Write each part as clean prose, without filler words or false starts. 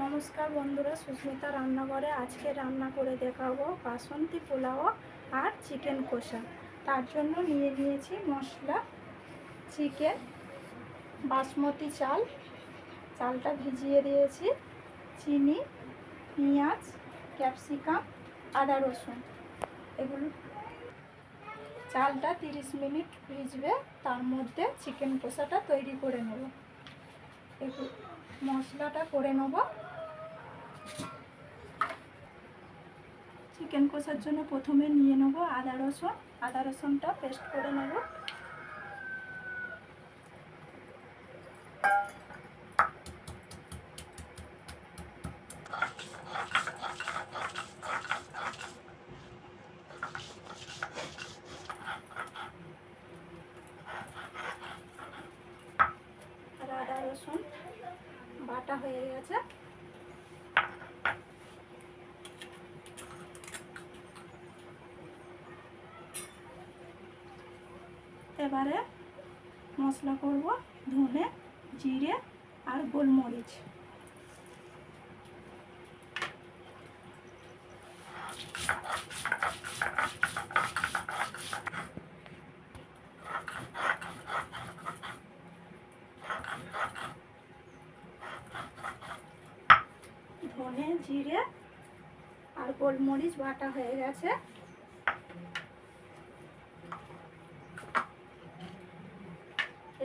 নমস্কার বন্ধুরা, সুস্মিতা রান্নাঘরে আজকে রান্না করে দেখাবো বাসন্তী পোলাও আর চিকেন কষা। তার জন্য নিয়ে নিয়েছি মশলা, চিকেন, বাসমতি চাল, চালটা ভিজিয়ে দিয়েছি, চিনি, পেঁয়াজ, ক্যাপসিকাম, আদা রসুন। এগুলো চালটা 30 মিনিট ভিজবে, তার মধ্যে চিকেন কষাটা তৈরি করে নেব। এগুলো মশলাটা করে নেব। চিকেন কষার জন্য প্রথমে নিয়ে নেব আদা রসুনটা পেস্ট করে নেব। আর আদা রসুন বাটা হয়ে গেছে। এবারে মশলা করব, ধনে, জিরে আর গোলমরিচ। ধনে, জিরে আর গোলমরিচ বাটা হয়ে গেছে।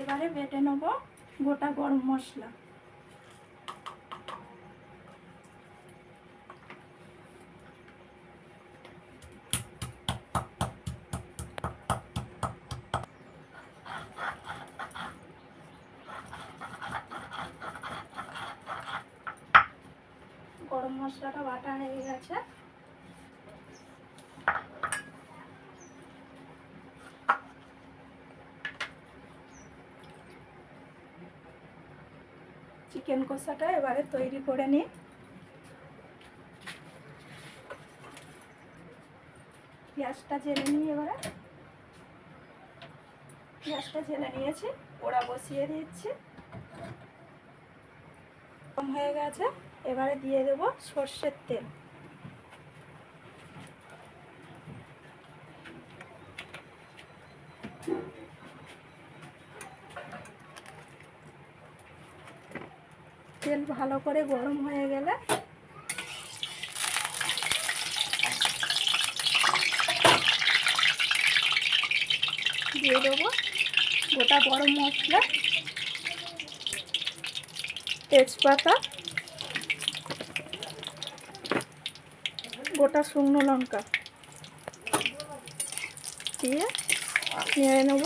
এবারে বেটে নেব গোটা গরম মশলা। গরম মশলাটা বাটা হয়ে গেছে। চিকেন কষাটা এবারে তৈরি করে নিই। পেঁয়াজটা জেলে নিই। এবারে পেঁয়াজটা জেলে নিয়েছি, ওরা বসিয়ে দিচ্ছি। কম হয়ে গেছে, এবারে দিয়ে দেব সর্ষের তেল। তেল ভালো করে গরম হয়ে গেলে দিয়ে দেবো গোটা গরম মশলা, তেজপাতা, গোটা শুকনো লঙ্কা দিয়ে নেড়ে নেব।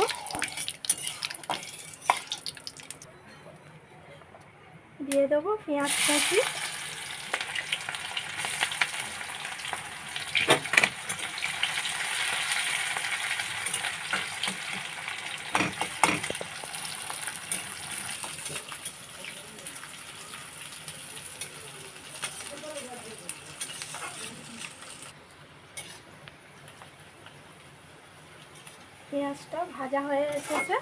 দিয়ে দেবো পেঁয়াজ কুচি, পেঁয়াজটা ভাজা হয়ে এসেছে।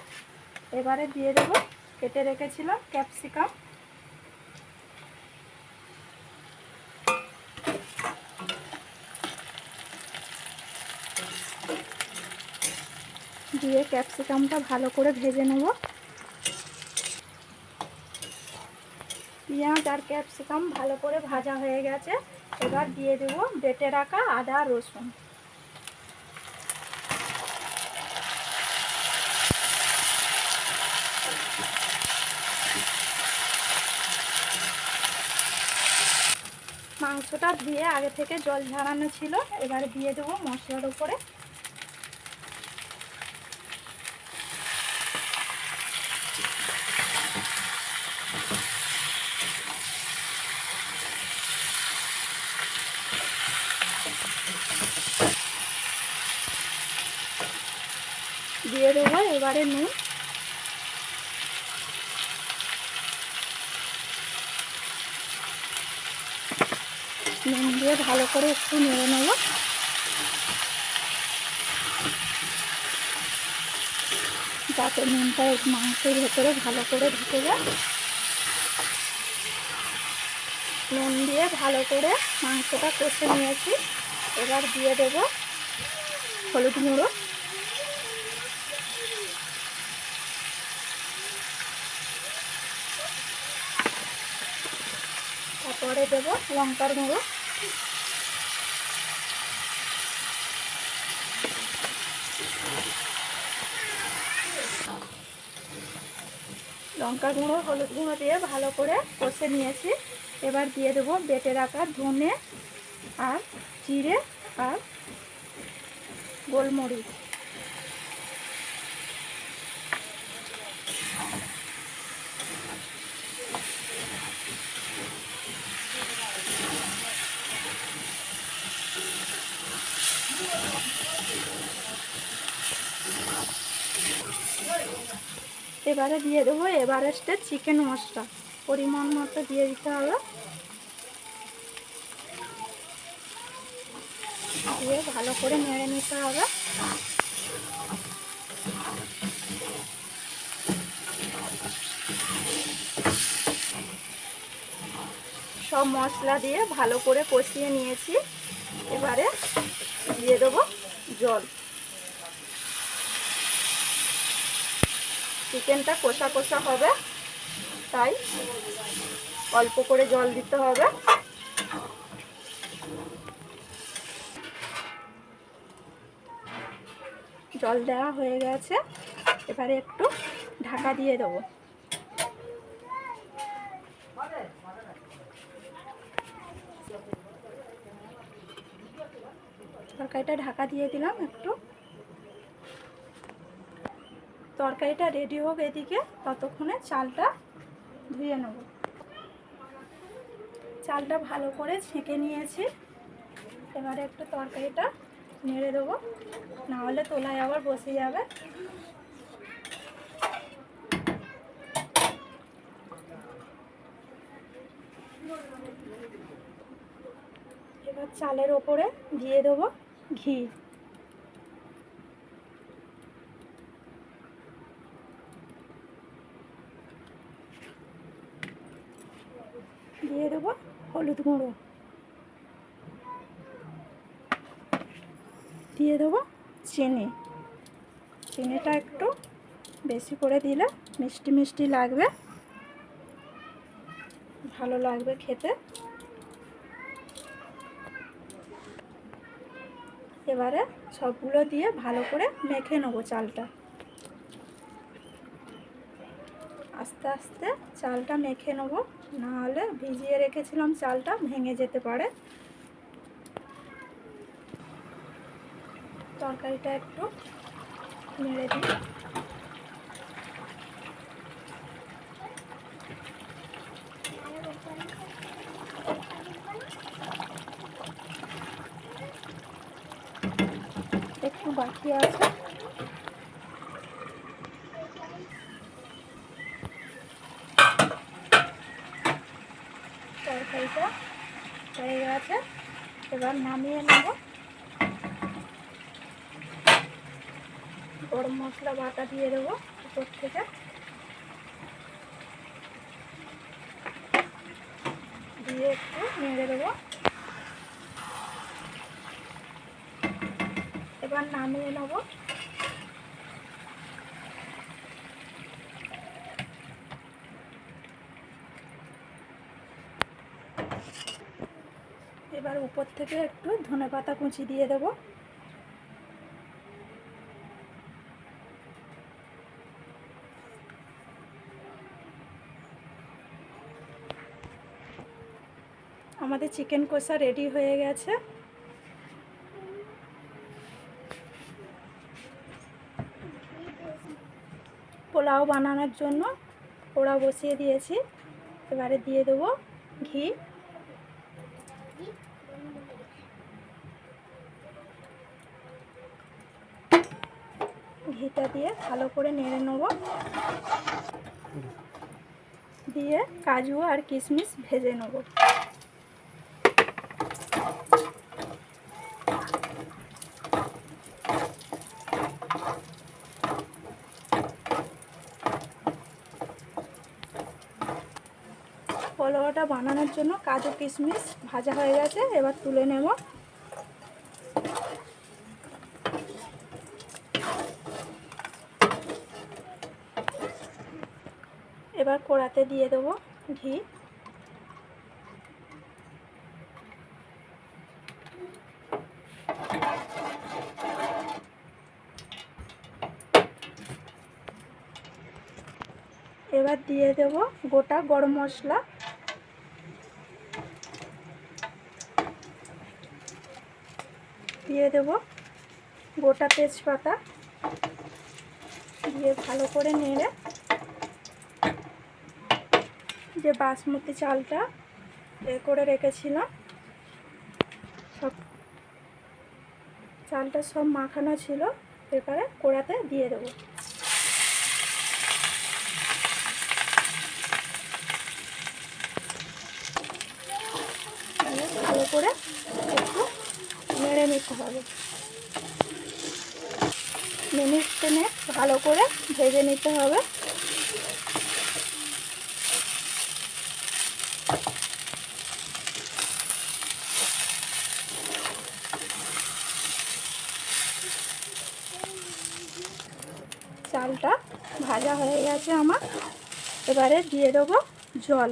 এবারে দিয়ে দেব কেটে রেখেছিলাম ক্যাপসিকাম, দিয়ে ক্যাপসিকামটা ভালো করে ভেজে নেব। পেঁয়াজ আর ক্যাপসিকাম ভালো করে ভাজা হয়ে গেছে। এবার দিয়ে দেব বেটে রাখা আদা রসুন। মাংসটা ধুয়ে আগে থেকে জল ঝরানো ছিল। এবারে দিয়ে দেবো মশলার উপরে। দিয়ে দেবো এবারে নুন। নুন দিয়ে ভালো করে একটু নেড়ে নেব। যাতে নুনটা মাংসের ভেতরে ভালো করে ঢুকে যায়। নুন দিয়ে ভালো করে মাংসটা কষে নিয়েছি। এবার দিয়ে দেব হলুদ গুঁড়ো, তারপরে দেব লঙ্কার গুঁড়ো, লঙ্কা গুঁড়ো হলুদ গুঁড়ো দিয়ে ভালো করে কষে নিয়েছি। এবার দিয়ে দেবো বেটে রাখা ধনে আর জিরে আর গোলমরিচ। এবারে দিয়ে দেবো এভারেস্টের চিকেন মশলা, পরিমাণ মতো দিয়ে দিতে হবে। দিয়ে ভালো করে নেড়ে নিতে হবে। সব মশলা দিয়ে ভালো করে কষিয়ে নিয়েছি। এবারে দিয়ে দেবো জল। চিকেনটা কষা কষা হবে, তাই অল্প করে জল দিতে হবে। জল দেওয়া হয়ে গেছে, এবারে একটু ঢাকা দিয়ে দেবো। তরকারিটা ঢাকা দিয়ে দিলাম একটু। তরকারিটা রেডি হোক এদিকে, ততক্ষণে চালটা ধুয়ে নেব। চালটা ভালো করে ছেঁকে নিয়েছি। এবারে একটু তরকারিটা নেড়ে দেবো, না হলে তোলায় আবার বসে যাবে। এবার চালের ওপরে দিয়ে দেবো ঘি। দিয়ে দেবো হলুদ গুঁড়ো, দিয়ে দেবো চিনি। চিনিটা একটু বেশি করে দিলে মিষ্টি মিষ্টি লাগবে, ভালো লাগবে খেতে। এবারে সবগুলো দিয়ে ভালো করে মেখে নেবো চালটা। আস্তে আস্তে চালটা মেখে নেবো, না হলে ভিজিয়ে রেখেছিলাম চালটা ভেঙে যেতে পারে। তরকারিটা একটু নেড়ে দিই। একটু বাকি আছে। তরকারিটা হয়ে গেছে, এবার নামিয়ে নেব। গরম মশলা বাটা দিয়ে দেবো উপর থেকে। দিয়ে একটু নেড়ে দেবো। এবার নামিয়ে নেব। এবার উপর থেকে একটু ধনেপাতা কুচি দিয়ে দেবো। আমাদের চিকেন কষা রেডি হয়ে গেছে। পোলাও বানানোর জন্য কড়া বসিয়ে দিয়েছি। এবারে দিয়ে দেবো ঘি। ঘিটা দিয়ে ভালো করে নেড়ে নেব। দিয়ে কাজু আর কিশমিশ ভেজে নেব। পোলাওটা বানানোর জন্য কাজু কিশমিশ ভাজা হয়ে গেছে, এবার তুলে নেব। এবার কড়াতে দিয়ে দেবো ঘি। এবার দিয়ে দেব গোটা গরম মশলা, দিয়ে দেব গোটা তেজপাতা, দিয়ে ভালো করে নেড়ে যে বাসমতি চালটা করে রেখেছিলাম, সব চালটা সব মাখানো ছিল, এবারে কড়াতে দিয়ে দেবো। ভালো করে একটু নেড়ে নিতে হবে, মিনিট তিনেক ভালো করে ভেজে নিতে হবে। চালটা ভাজা হয়ে গেছে আমার, এবারে দিয়ে দেবো জল।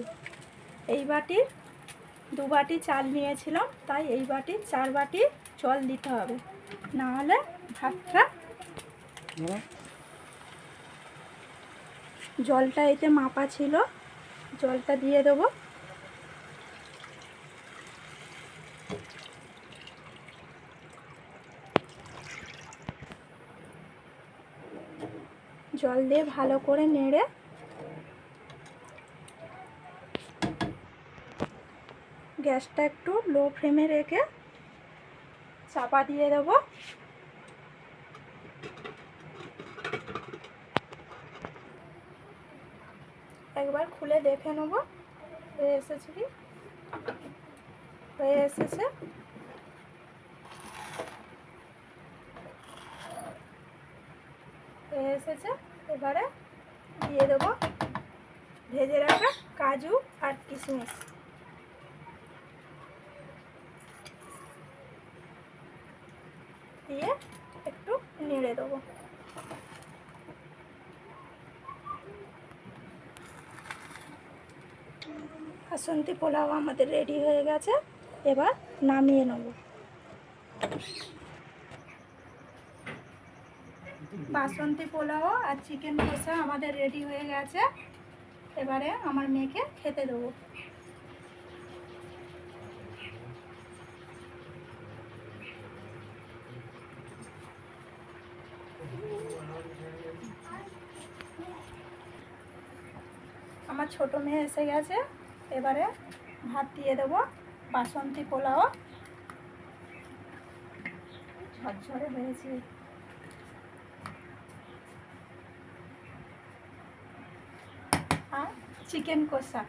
এই বাটির 2 বাটি চাল নিয়েছিলাম, তাই এই বাটির 4 বাটি জল দিতে হবে, না হলে ভাতটা, জলটা এতে মাপা ছিল, জলটা দিয়ে দেবো। জল দিয়ে ভালো করে নেড়ে গ্যাসটা একটু লো ফ্লেমে রেখে চাপা দিয়ে দেব। একবার খুলে দেখে নেব হয়ে এসেছে কি, হয়ে এসেছে। হয়ে এসেছে, এবারে দিয়ে দেবো ভেজে রাখা কাজু আর কিশমিশ, দিয়ে একটু নেড়ে দেবো। বাসন্তী পোলাও আমাদের রেডি হয়ে গেছে, এবার নামিয়ে নেব। বাসন্তী পোলাও আর চিকেন কষা আমাদের রেডি হয়ে গেছে, এবারে আমার মেয়েকে খেতে দেবো। আমার ছোট মেয়ে এসে গেছে, এবারে ভাত দিয়ে দেবো। বাসন্তী পোলাও ঝরঝরে হয়েছে, আর চিকেন কষা।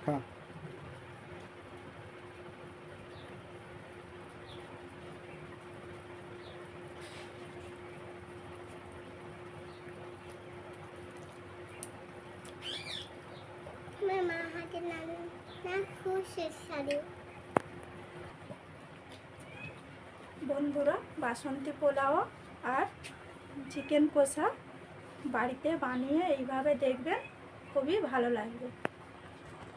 হ্যাঁ, Mama hadi na খুশি শাড়ি। বন্ধুরা, বাসন্তী পোলাও আর চিকেন কষা বাড়িতে বানিয়ে এইভাবে দেখবেন, খুবই ভালো লাগবে।